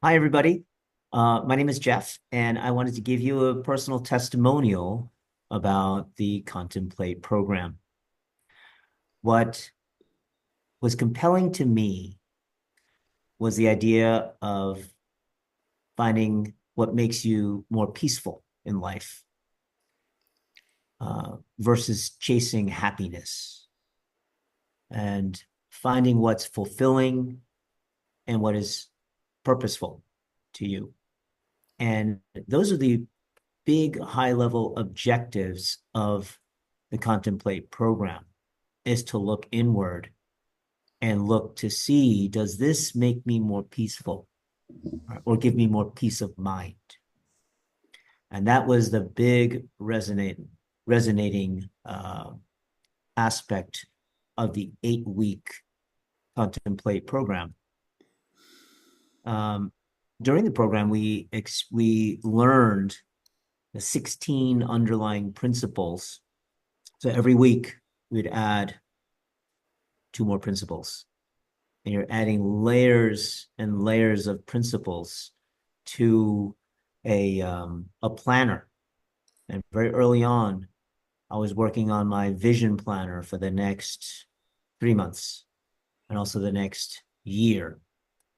Hi, everybody. My name is Jeff, and I wanted to give you a personal testimonial about the Contemplate program. What was compelling to me was the idea of finding what makes you more peaceful in life versus chasing happiness and finding what's fulfilling and what is purposeful to you. And those are the big high level objectives of the Contemplate program, is to look inward and look to see, does this make me more peaceful or give me more peace of mind? And that was the big resonating aspect of the 8-week Contemplate program. During the program, we learned the 16 underlying principles. So every week we'd add 2 more principles, and you're adding layers and layers of principles to a planner. And very early on, I was working on my vision planner for the next 3 months and also the next year,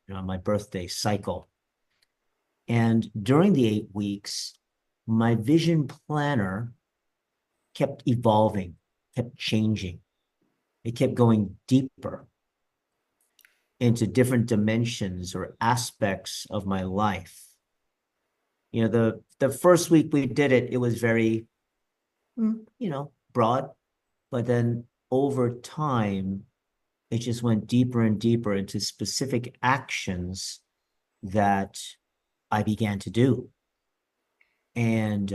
my birthday cycle. And during the 8 weeks, my vision planner kept evolving, kept changing. It kept going deeper into different dimensions or aspects of my life. The first week we did it, it was very, broad, but then over time, it just went deeper and deeper into specific actions that I began to do. And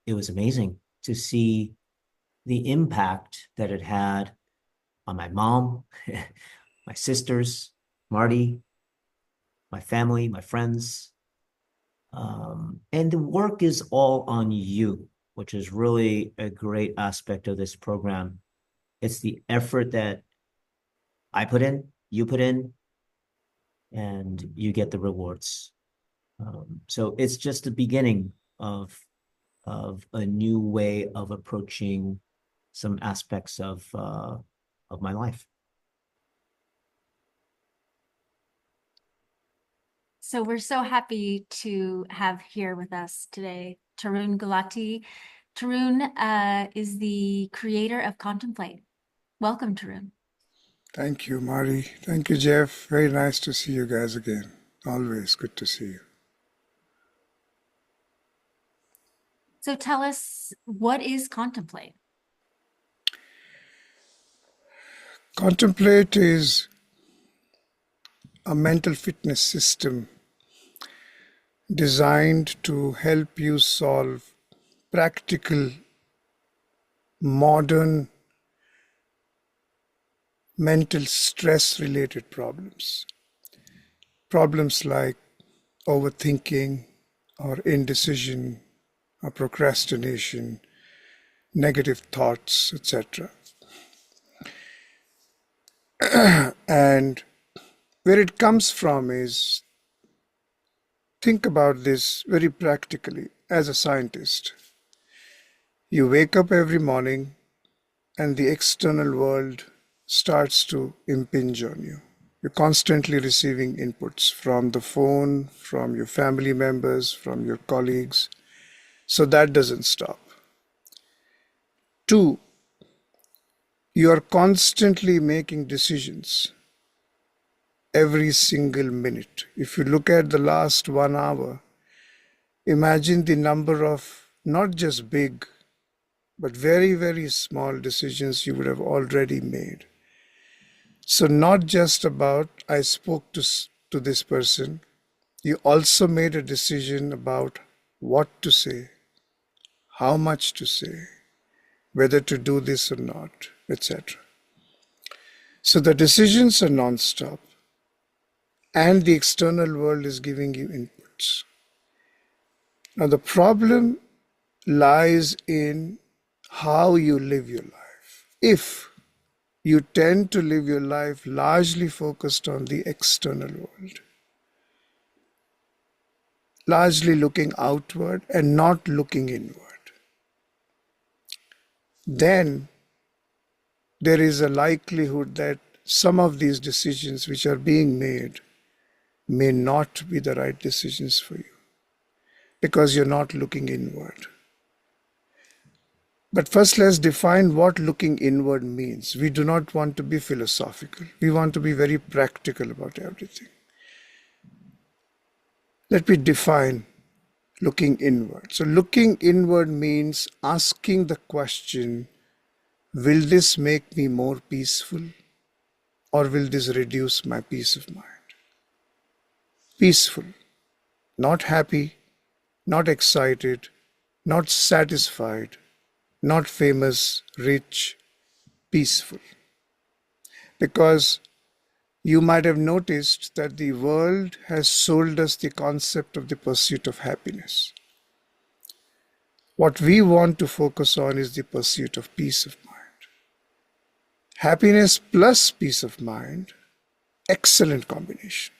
it was amazing to see the impact that it had on my mom, my sisters, Mardy, my family, my friends. And the work is all on you, which is really a great aspect of this program. It's the effort that I put in, you put in, and you get the rewards. So it's just the beginning of a new way of approaching some aspects of my life. So we're so happy to have here with us today Tarun Gulati. Tarun is the creator of Contemplate. Welcome, Tarun. Thank you, Marty. Thank you, Jeff. Very nice to see you guys again. Always good to see you. So tell us, what is Contemplate? Contemplate is a mental fitness system designed to help you solve practical, modern, mental stress-related problems. Problems like overthinking or indecision or procrastination, negative thoughts, etc. And where it comes from is, think about this very practically as a scientist. You wake up every morning and the external world starts to impinge on you. You're constantly receiving inputs from the phone, from your family members, from your colleagues. So that doesn't stop. 2, you are constantly making decisions every single minute. If you look at the last 1 hour, imagine the number of not just big, but very, very small decisions you would have already made. So not just about, I spoke to this person, you also made a decision about what to say, how much to say, whether to do this or not, etc. So the decisions are non-stop, and the external world is giving you inputs. Now the problem lies in how you live your life. If you tend to live your life largely focused on the external world, largely looking outward and not looking inward, then there is a likelihood that some of these decisions which are being made may not be the right decisions for you because you're not looking inward. But first, let's define what looking inward means. We do not want to be philosophical. We want to be very practical about everything. Let me define looking inward. So, looking inward means asking the question, will this make me more peaceful or will this reduce my peace of mind? Peaceful, not happy, not excited, not satisfied, not famous, rich, peaceful. Because you might have noticed that the world has sold us the concept of the pursuit of happiness. What we want to focus on is the pursuit of peace of mind. Happiness plus peace of mind, excellent combination.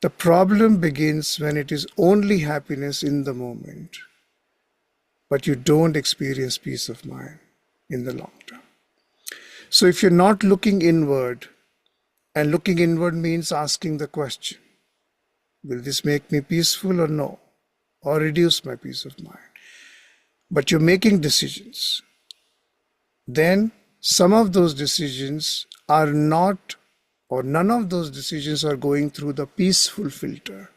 The problem begins when it is only happiness in the moment, but you don't experience peace of mind in the long term. So if you're not looking inward, and looking inward means asking the question, will this make me peaceful or no? Or reduce my peace of mind? But you're making decisions. Then some of those decisions are not, or none of those decisions are going through the peaceful filter.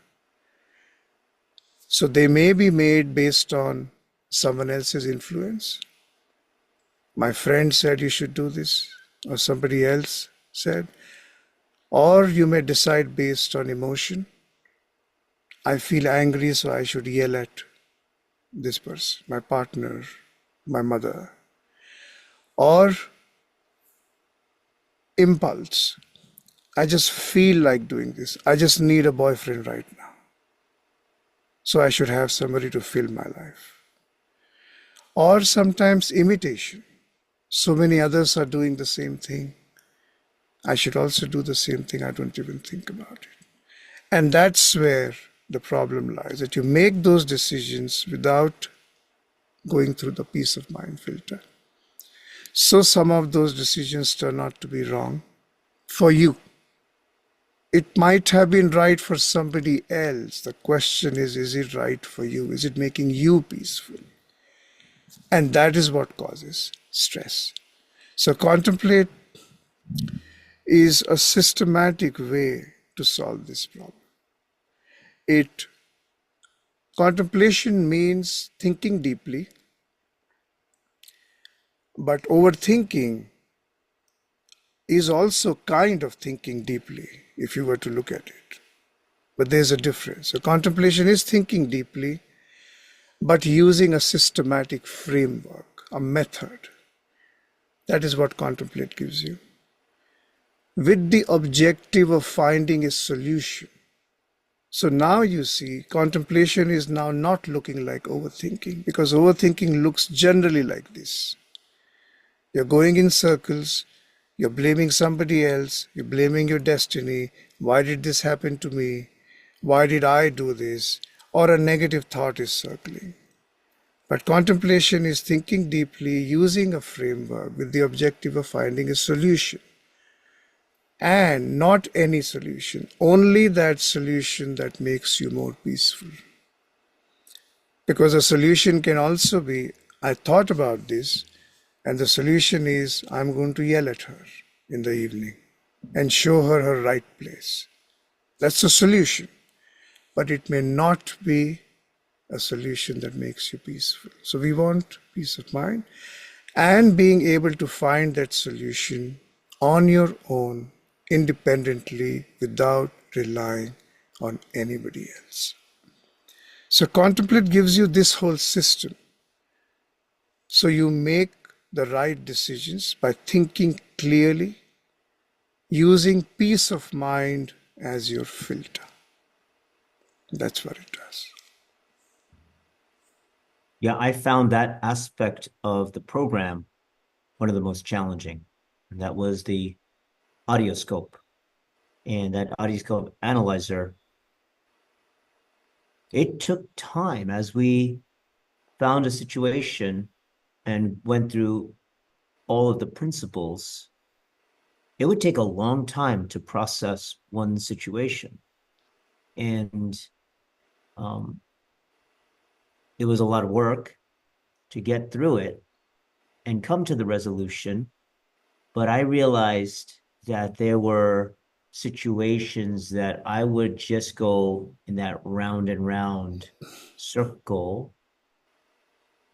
So they may be made based on someone else's influence. My friend said you should do this, or somebody else said. Or you may decide based on emotion. I feel angry, so I should yell at this person, my partner, my mother. Or impulse. I just feel like doing this. I just need a boyfriend right now. So I should have somebody to fill my life. Or sometimes imitation. So many others are doing the same thing. I should also do the same thing. I don't even think about it. And that's where the problem lies, that you make those decisions without going through the peace of mind filter. So some of those decisions turn out to be wrong for you. It might have been right for somebody else. The question is it right for you? Is it making you peaceful? And that is what causes stress. So contemplate is a systematic way to solve this problem. Contemplation means thinking deeply, but overthinking is also kind of thinking deeply if you were to look at it. But there's a difference. So contemplation is thinking deeply, but using a systematic framework, a method. That is what contemplate gives you, with the objective of finding a solution. So now you see, contemplation is now not looking like overthinking, because overthinking looks generally like this. You're going in circles, you're blaming somebody else, you're blaming your destiny. Why did this happen to me? Why did I do this? Or a negative thought is circling. But contemplation is thinking deeply, using a framework with the objective of finding a solution. And not any solution, only that solution that makes you more peaceful. Because a solution can also be, I thought about this, and the solution is, I'm going to yell at her in the evening and show her her right place. That's a solution. But it may not be a solution that makes you peaceful. So we want peace of mind and being able to find that solution on your own, independently, without relying on anybody else. So contemplate gives you this whole system. So you make the right decisions by thinking clearly, using peace of mind as your filter. That's what it does. Yeah, I found that aspect of the program one of the most challenging, and that was the audioscope. And that audioscope analyzer it took time as we found a situation and went through all of the principles. It would take a long time to process one situation. And um, it was a lot of work to get through it and come to the resolution. But I realized that there were situations that I would just go in that round and round circle.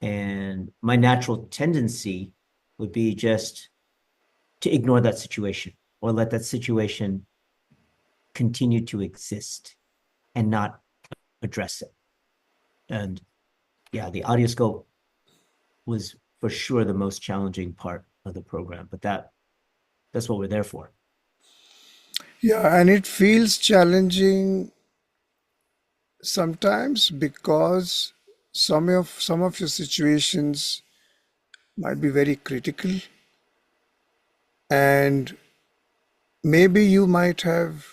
And my natural tendency would be just to ignore that situation or let that situation continue to exist and not address it. And yeah, the audioscope was for sure the most challenging part of the program, but that's what we're there for. Yeah, and it feels challenging sometimes because some of your situations might be very critical, and maybe you might have,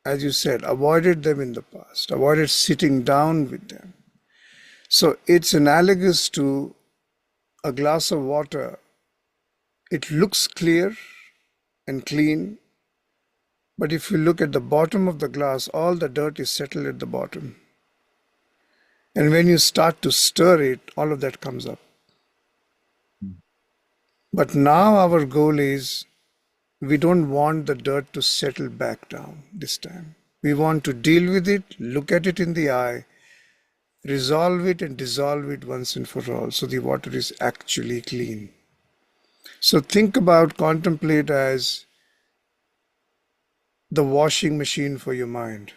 as you said, avoided them in the past, avoided sitting down with them. So it's analogous to a glass of water. It looks clear and clean, but if you look at the bottom of the glass, all the dirt is settled at the bottom. And when you start to stir it, all of that comes up. But now our goal is we don't want the dirt to settle back down this time. We want to deal with it, look at it in the eye, resolve it and dissolve it once and for all so the water is actually clean. So think about contemplate as the washing machine for your mind.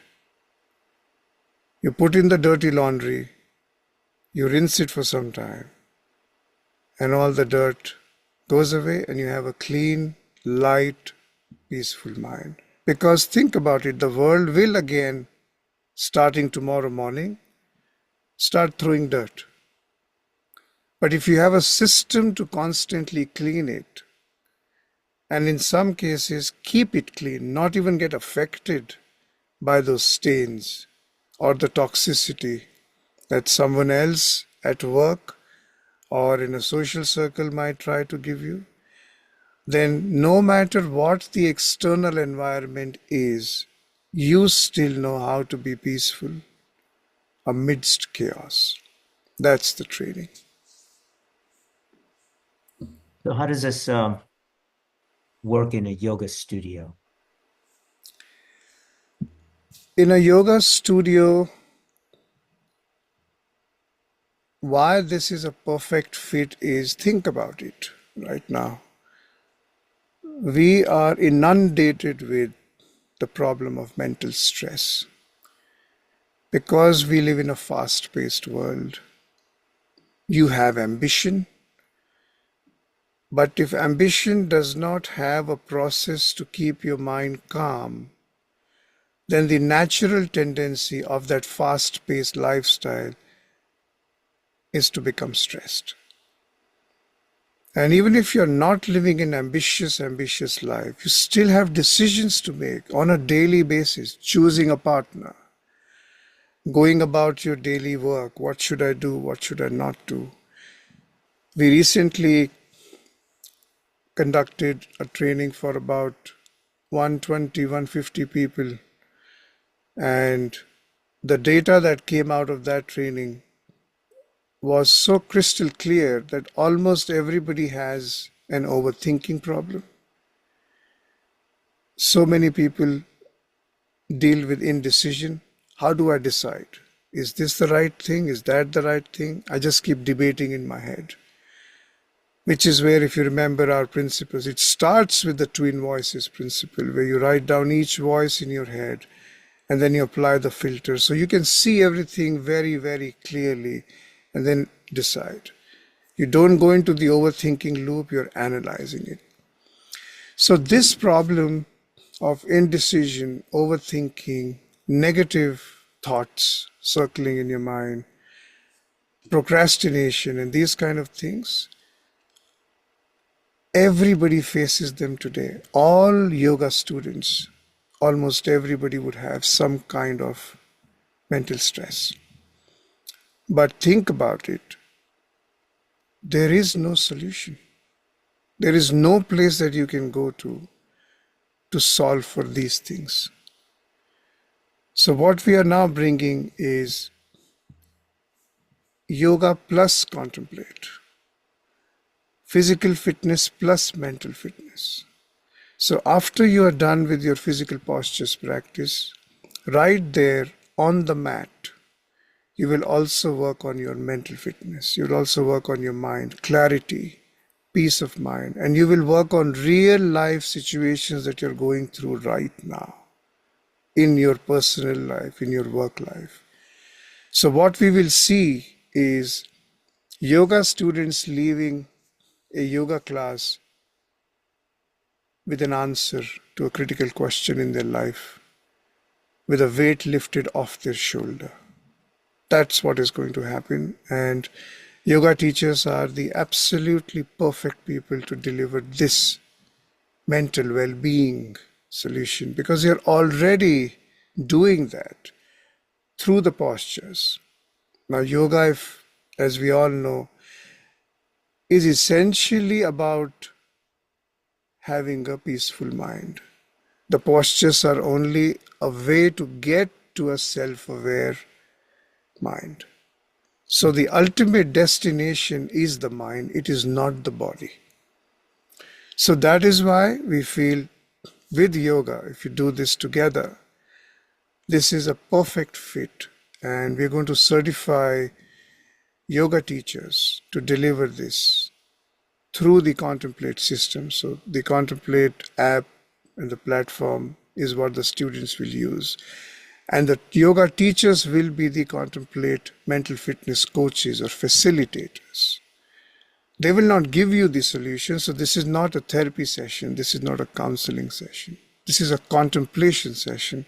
You put in the dirty laundry, you rinse it for some time, and all the dirt goes away and you have a clean, light, peaceful mind. Because think about it, the world will again, starting tomorrow morning, start throwing dirt. But if you have a system to constantly clean it, and in some cases keep it clean, not even get affected by those stains or the toxicity that someone else at work or in a social circle might try to give you, then no matter what the external environment is, you still know how to be peaceful amidst chaos. That's the training. So how does this work in a yoga studio? In a yoga studio, why this is a perfect fit is think about it right now. We are inundated with the problem of mental stress because we live in a fast paced world. You have ambition, but if ambition does not have a process to keep your mind calm, then the natural tendency of that fast paced lifestyle is to become stressed. And even if you're not living an ambitious life, you still have decisions to make on a daily basis, choosing a partner, going about your daily work. What should I do? What should I not do? We recently conducted a training for about 120, 150 people. And the data that came out of that training was so crystal clear that almost everybody has an overthinking problem. So many people deal with indecision. How do I decide? Is this the right thing? Is that the right thing? I just keep debating in my head. Which is where, if you remember our principles, it starts with the twin voices principle, where you write down each voice in your head and then you apply the filter. So you can see everything very, very clearly and then decide. You don't go into the overthinking loop, you're analyzing it. So this problem of indecision, overthinking, negative thoughts circling in your mind, procrastination, and these kind of things, everybody faces them today. All yoga students, almost everybody would have some kind of mental stress. But think about it. There is no solution. There is no place that you can go to solve for these things. So what we are now bringing is yoga plus contemplate, physical fitness plus mental fitness. So after you are done with your physical postures practice, right there on the mat, you will also work on your mental fitness. You will also work on your mind, clarity, peace of mind, and you will work on real life situations that you're going through right now in your personal life, in your work life. So what we will see is yoga students leaving a yoga class with an answer to a critical question in their life, with a weight lifted off their shoulder. That's what is going to happen. And yoga teachers are the absolutely perfect people to deliver this mental well-being solution, because they're already doing that through the postures. Now, yoga, as we all know, is essentially about having a peaceful mind. The postures are only a way to get to a self-aware mind. So the ultimate destination is the mind, it is not the body. So that is why we feel with yoga, if you do this together, this is a perfect fit. And we're going to certify yoga teachers to deliver this through the Contemplate system. So the Contemplate app and the platform is what the students will use. And the yoga teachers will be the Contemplate mental fitness coaches or facilitators. They will not give you the solution. So this is not a therapy session. This is not a counseling session. This is a contemplation session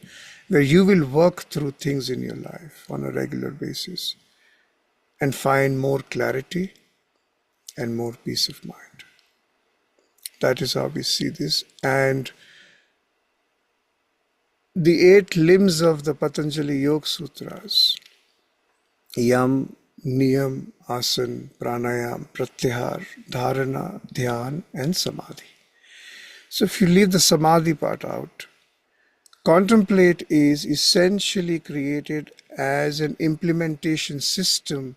where you will work through things in your life on a regular basis and find more clarity and more peace of mind. That is how we see this. And the 8 limbs of the Patanjali Yoga Sutras, Yam, Niyam, Asan, Pranayam, Pratyahar, Dharana, Dhyan, and Samadhi. So if you leave the Samadhi part out, Contemplate is essentially created as an implementation system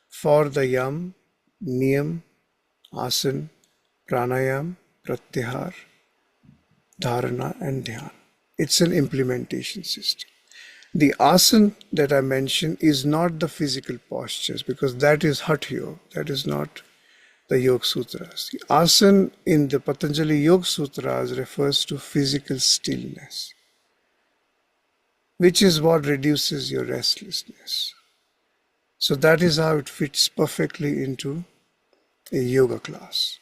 for the Yam, Niyam, Asan, Pranayam, Pratyahar, Dharana, and Dhyan. It's an implementation system. The asana that I mentioned is not the physical postures, because that is Hatha Yoga, that is not the Yoga Sutras. The asana in the Patanjali Yoga Sutras refers to physical stillness, which is what reduces your restlessness. So that is how it fits perfectly into a yoga class.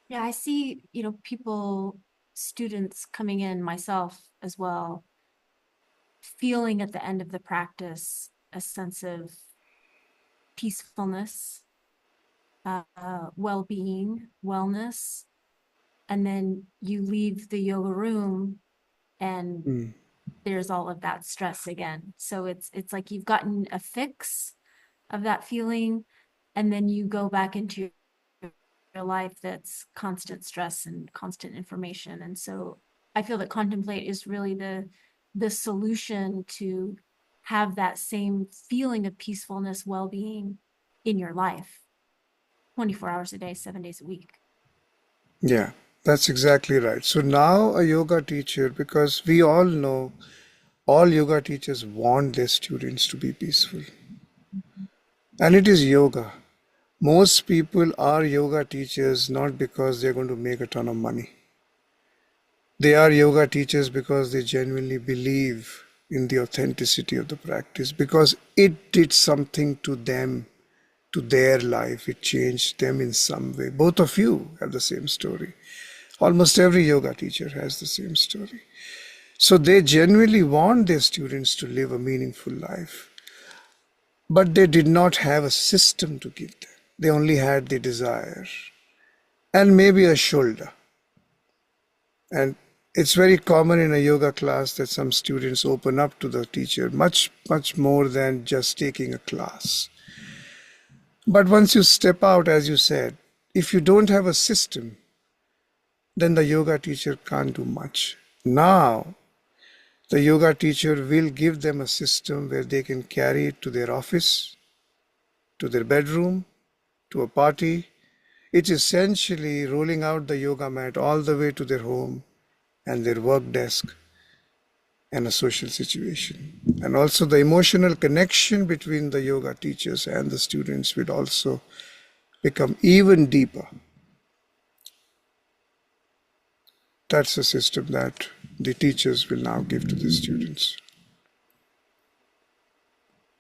Yeah, I see, people, students coming in, myself as well, feeling at the end of the practice a sense of peacefulness, well-being, wellness, and then you leave the yoga room and there's all of that stress again. So it's like you've gotten a fix of that feeling, and then you go back into your life that's constant stress and constant information. And so I feel that Contemplate is really the solution to have that same feeling of peacefulness, well-being in your life, 24 hours a day, 7 days a week. Yeah, that's exactly right. So now a yoga teacher, because we all know all yoga teachers want their students to be peaceful. And it is yoga. Most people are yoga teachers not because they're going to make a ton of money. They are yoga teachers because they genuinely believe in the authenticity of the practice, because it did something to them, to their life. It changed them in some way. Both of you have the same story. Almost every yoga teacher has the same story. So they genuinely want their students to live a meaningful life. But they did not have a system to give them. They only had the desire and maybe a shoulder. And It's very common in a yoga class that some students open up to the teacher much, much more than just taking a class. But once you step out, as you said, if you don't have a system, then the yoga teacher can't do much. Now, the yoga teacher will give them a system where they can carry it to their office, to their bedroom, to a party. It's essentially rolling out the yoga mat all the way to their home and their work desk and a social situation. And also the emotional connection between the yoga teachers and the students will also become even deeper. That's a system that the teachers will now give to the students.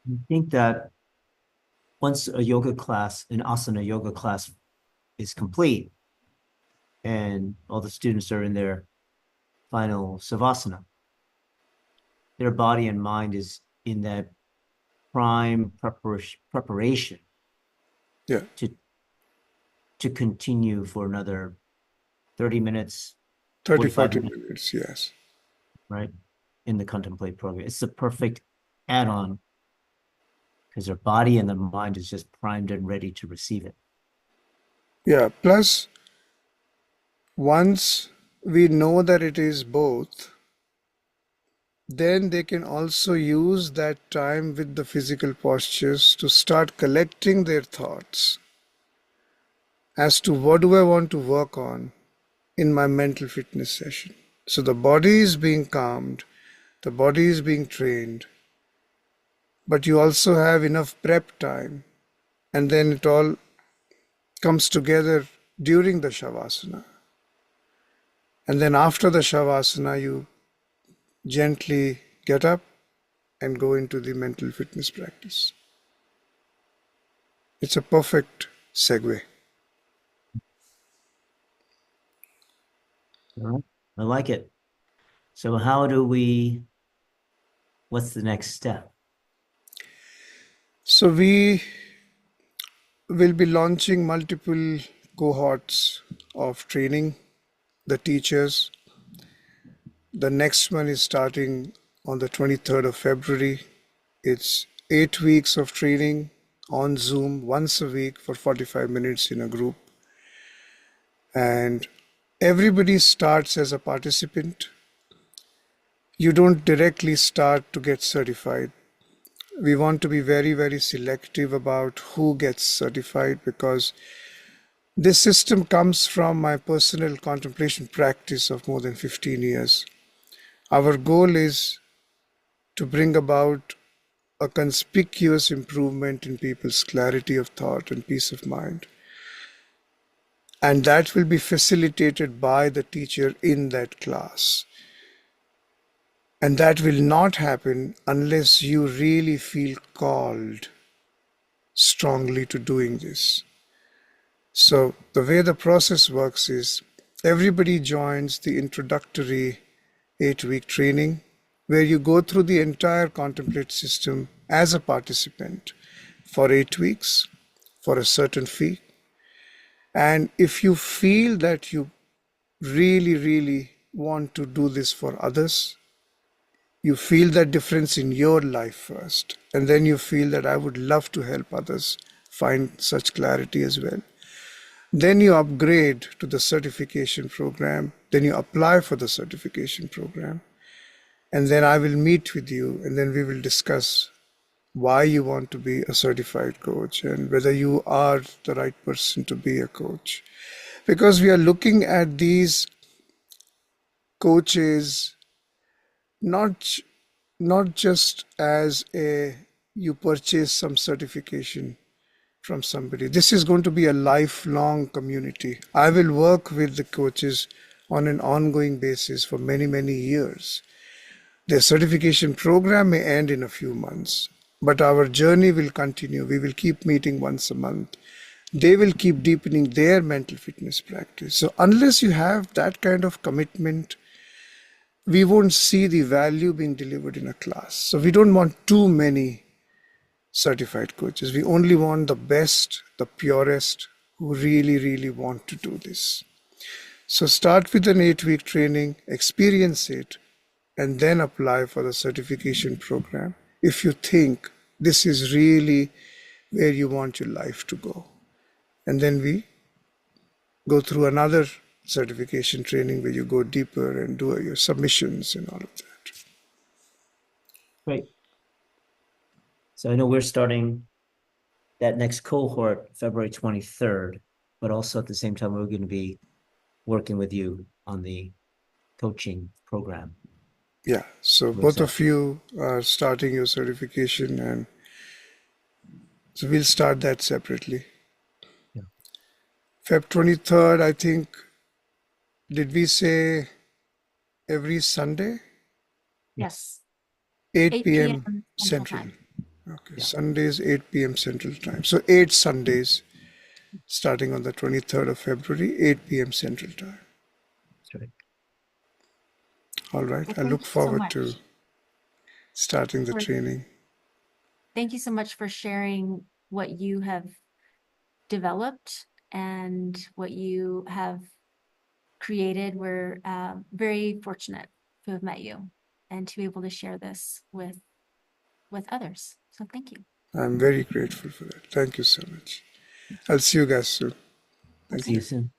I think that once a yoga class, an asana yoga class is complete, and all the students are in their final savasana, their body and mind is in that prime preparation Yeah, to continue for another 30 minutes, 30, 45 40 minutes, minutes, yes. right? In the Contemplate program. It's the perfect add-on because their body and the mind is just primed and ready to receive it. Yeah, plus once we know that it is both, then they can also use that time with the physical postures to start collecting their thoughts as to what do I want to work on in my mental fitness session. So the body is being calmed, the body is being trained, but you also have enough prep time, and then it all comes together during the Shavasana. And then after the Shavasana, you gently get up and go into the mental fitness practice. It's a perfect segue. All right. I like it. So what's the next step? So we will be launching multiple cohorts of training the teachers. The next one is starting on the 23rd of February. It's 8 weeks of training on Zoom once a week for 45 minutes in a group. And everybody starts as a participant. You don't directly start to get certified. We want to be very, very selective about who gets certified because this system comes from my personal contemplation practice of more than 15 years. Our goal is to bring about a conspicuous improvement in people's clarity of thought and peace of mind. And that will be facilitated by the teacher in that class. And that will not happen unless you really feel called strongly to doing this. So the way the process works is everybody joins the introductory 8-week training where you go through the entire Contemplate system as a participant for 8 weeks for a certain fee. And if you feel that you really, really want to do this for others, you feel that difference in your life first, and then you feel that I would love to help others find such clarity as well. Then you upgrade to the certification program, then you apply for the certification program, and then I will meet with you, and then we will discuss why you want to be a certified coach and whether you are the right person to be a coach. Because we are looking at these coaches not just as you purchase some certification from somebody. This is going to be a lifelong community. I will work with the coaches on an ongoing basis for many, many years. Their certification program may end in a few months, but our journey will continue. We will keep meeting once a month. They will keep deepening their mental fitness practice. So unless you have that kind of commitment, we won't see the value being delivered in a class. So we don't want too many certified coaches. We only want the best, the purest, who really, really want to do this. So start with an 8-week training, experience it, and then apply for the certification program if you think this is really where you want your life to go. And then we go through another certification training where you go deeper and do your submissions and all of that. Great. So I know we're starting that next cohort February 23rd, but also at the same time, we're going to be working with you on the coaching program. Yeah, so We're both of excited. you are starting your certification, and so we'll start that separately. Yeah. Feb 23rd, I think, did we say every Sunday? Yes. 8 8 p.m. p.m. Central Central. Time. Okay, Yeah. Sundays, 8 p.m. Central Time. So 8 Sundays, starting on the 23rd of February, 8 p.m. Central Time. That's right. All right, Well, I thank look you so forward to much. starting the for- training. Thank you so much for sharing what you have developed and what you have created. We're very fortunate to have met you and to be able to share this with others. So thank you. I'm very grateful for that. Thank you so much. I'll see you guys soon. Thank See you. you soon.